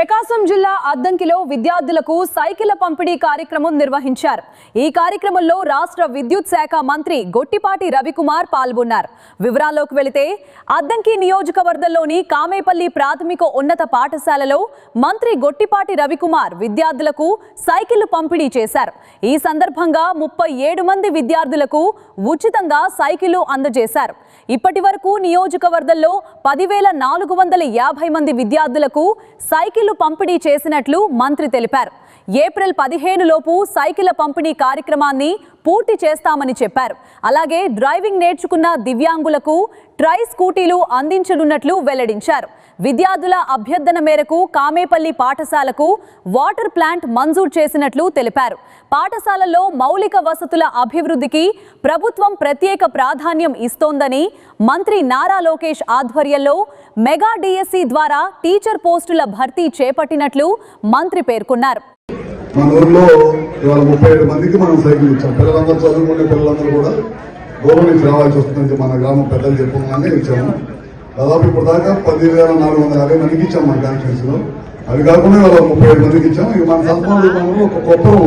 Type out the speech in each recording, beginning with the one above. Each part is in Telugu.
ప్రకాశం జిల్లా అద్దంకిలో విద్యార్థులకు సైకిళ్ల పంపిణీ కార్యక్రమం నిర్వహించారు. ఈ కార్యక్రమంలో రాష్ట్ర విద్యుత్ శాఖ మంత్రి గొట్టిపాటి రవికుమార్ పాల్గొన్నారు. వివరాల్లోకి వెళితే అద్దంకి నియోజకవర్గంలోని కామేపల్లి ప్రాథమిక ఉన్నత పాఠశాలలో మంత్రి గొట్టిపాటి రవికుమార్ విద్యార్థులకు సైకిళ్లు పంపిణీ చేశారు. ఈ సందర్భంగా 37 మంది విద్యార్థులకు ఉచితంగా సైకిళ్లు అందజేశారు. ఇప్పటివరకు నియోజకవర్గంలో 10,450 మంది విద్యార్థులకు సైకిళ్లు పంపిణీ చేసినట్లు మంత్రి తెలిపారు. ఏప్రిల్ 15 లోపు సైకిళ్ల పంపిణీ కార్యక్రమాన్ని పూర్తి చేస్తామని చెప్పారు. అలాగే డ్రైవింగ్ నేర్చుకున్న దివ్యాంగులకు ట్రై స్కూటీలు అందించనున్నట్లు వెల్లడించారు. విద్యార్థుల అభ్యర్థన మేరకు కామేపల్లి పాఠశాలకు వాటర్ ప్లాంట్ మంజూరు చేసినట్లు తెలిపారు. పాఠశాలల్లో మౌలిక వసతుల అభివృద్ధికి ప్రభుత్వం ప్రత్యేక ప్రాధాన్యం ఇస్తోందని మంత్రి నారా లోకేష్ ఆధ్వర్యంలో మెగా డిఎస్సి ద్వారా టీచర్ పోస్టుల భర్తీ చేపట్టినట్లు మంత్రి పేర్కొన్నారు. మన ఊర్లో ఇవాళ 37 మందికి మనం సైకిల్ ఇచ్చాం. పిల్లలందరూ చదువుకునే పిల్లలందరూ కూడా దూరం నుంచి రావాల్సి వస్తుందని మన గ్రామ పెద్దలు చెప్పగానే ఇచ్చాము. దాదాపు ఇప్పుడు దాకా 10,450 మందికి ఇచ్చాం మన కాన్స్టిట్యూన్సీ లో. అది కాకుండా ఇవాళ 37 మందికి ఇచ్చాం. ఇక మన సంస్థలో ఒక కొప్పరం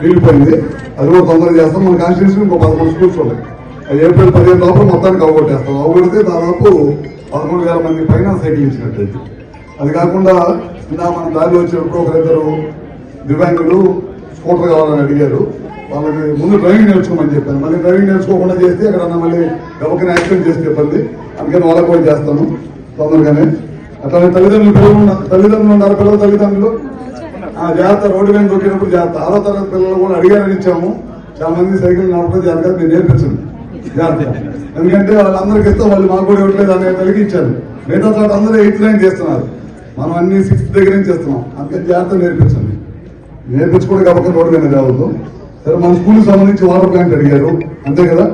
మిగిలిపోయింది, అది కూడా తొందరగా చేస్తాం. మన కాన్స్టిట్యూన్సీ ఇంకో 11 స్కూల్స్ ఉన్నాయి. ఏప్రిల్ 15 లోపల మొత్తానికి అవగొట్టేస్తాం. అవగొడితే దాదాపు 11,000 మంది పైన సైకిల్ ఇచ్చినట్టయితే. అది కాకుండా ఇలా మన దారిలో వచ్చినప్పుడు ఒకరిద్దరు దివ్యాంగులు స్కూటర్ కావాలని అడిగారు. వాళ్ళకి ముందు డ్రైవింగ్ నేర్చుకోమని చెప్పాను. మళ్ళీ డ్రైవింగ్ నేర్చుకోకుండా చేస్తే అక్కడ మళ్ళీ ఎవరికైనా యాక్సిడెంట్ చేస్తే ఇబ్బంది, అందుకని వాళ్ళకి కూడా చేస్తాను తొందరగానే. అట్లానే తల్లిదండ్రులు ఉన్నారు, పిల్లల తల్లిదండ్రులు జాగ్రత్త, రోడ్డు మీద దొరికినప్పుడు జాగ్రత్త. 6వ తరగతి పిల్లలు కూడా అడిగారని ఇచ్చాము. చాలా మంది సైకిల్ నడపడం జాగ్రత్త మీరు నేర్పించండి జాగ్రత్త, ఎందుకంటే వాళ్ళందరికీ ఇస్తాం, వాళ్ళు మాకు కూడా ఇవ్వట్లేదు అనే తల్లికి ఇచ్చారు. మిగతా చోట అందరూ 8th లైన్ చేస్తున్నారు, మనం అన్ని 6th దగ్గర నుంచి చేస్తున్నాం. అందుకని జాగ్రత్త నేర్పించండి. నేర్పించుకోవడం కాబట్టి రోడ్డు మీద రావద్దు. సరే, మన స్కూల్కి సంబంధించి వాటర్ ప్లాంట్ అడిగారు, అంతే కదా.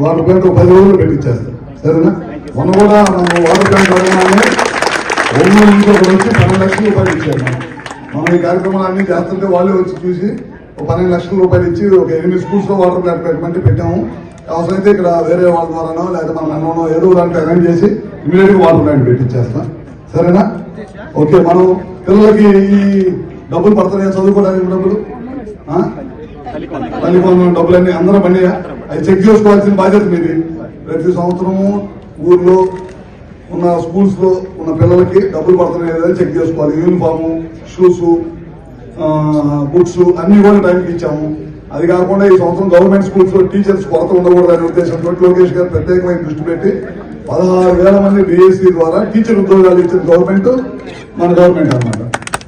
వాటర్ ప్లాంట్ 10 రోజులు పెట్టించేస్తారు, సరేనా. మొన్న కూడా మనం వాటర్ ప్లాంట్ అడగగానే ఒంగోలు నుంచి ఒకటి వచ్చి 12 లక్షల రూపాయలు ఇచ్చారు. మనం ఈ కార్యక్రమాలన్నీ చేస్తుంటే వాళ్ళే వచ్చి చూసి 12 లక్షల రూపాయలు ఇచ్చి ఒక 8 స్కూల్స్ లో వాటర్ ప్లాంట్ పెట్టమంటే పెట్టాము. అవసరమైతే ఇక్కడ వేరే వాళ్ళ ద్వారానో లేదా మన అన్నో ఏదో దాంట్లో అరేంజ్ చేసి ఇమీడియట్ గా వాటర్ ప్లాంట్ పెట్టించేస్తాం, సరేనా. ఓకే, మనం పిల్లలకి ఈ డబ్బులు పడుతున్నాయా, చదువుకోవడానికి డబ్బులు, తల్లిదండ్రుల డబ్బులన్నీ అందరూ పడినాయా, అవి చెక్ చేసుకోవాల్సిన బాధ్యత మీది. ప్రతి సంవత్సరము ఊర్లో ఉన్న స్కూల్స్ లో ఉన్న పిల్లలకి డబ్బులు పడుతున్నాయి లేదని చెక్ చేసుకోవాలి. యూనిఫాము, షూస్, బుక్స్ అన్ని కూడా టైంకి ఇచ్చాము. అది కాకుండా ఈ సంవత్సరం గవర్నమెంట్ స్కూల్స్ లో టీచర్స్ కొరత ఉండకూడదనే ఉద్దేశంతో లోకేష్ గారు ప్రత్యేకమైన దృష్టి పెట్టి 16,000 మంది డిఎస్సి ద్వారా టీచర్ ఉద్యోగాలు ఇచ్చిన గవర్నమెంట్ మన గవర్నమెంట్ అన్నమాట.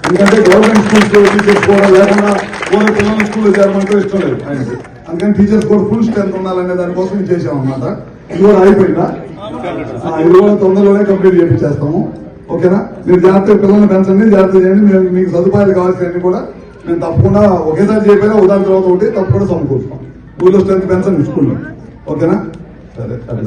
ఎందుకంటే గవర్నమెంట్ స్కూల్స్ లో టీచర్స్ కూడా లేకుండా వేరే పిల్లల స్కూల్లో చేరమంటే ఇష్టం లేదు ఆయనకి. అందుకని టీచర్స్ కూడా ఫుల్ స్ట్రెంత్ ఉండాలనే దానికోసం ఇది చేసామన్నమాట. ఇది కూడా అయిపోయిందా, ఇది కూడా తొందరలోనే కంప్లీట్ చేయించేస్తాము, ఓకేనా. మీరు జాగ్రత్తగా పిల్లల్ని పెంచండి, జాగ్రత్త చేయండి. మేము మీకు సదుపాయాలు కావాల్సినవి కూడా మేము తప్పకుండా ఒకేసారి చేయకపోయినా ఉదాహరణ తర్వాత ఒకటి తప్పకుండా సమకూరుస్తాం. స్కూల్లో స్ట్రెంత్ పెంచండి స్కూల్లో, ఓకేనా. సరే.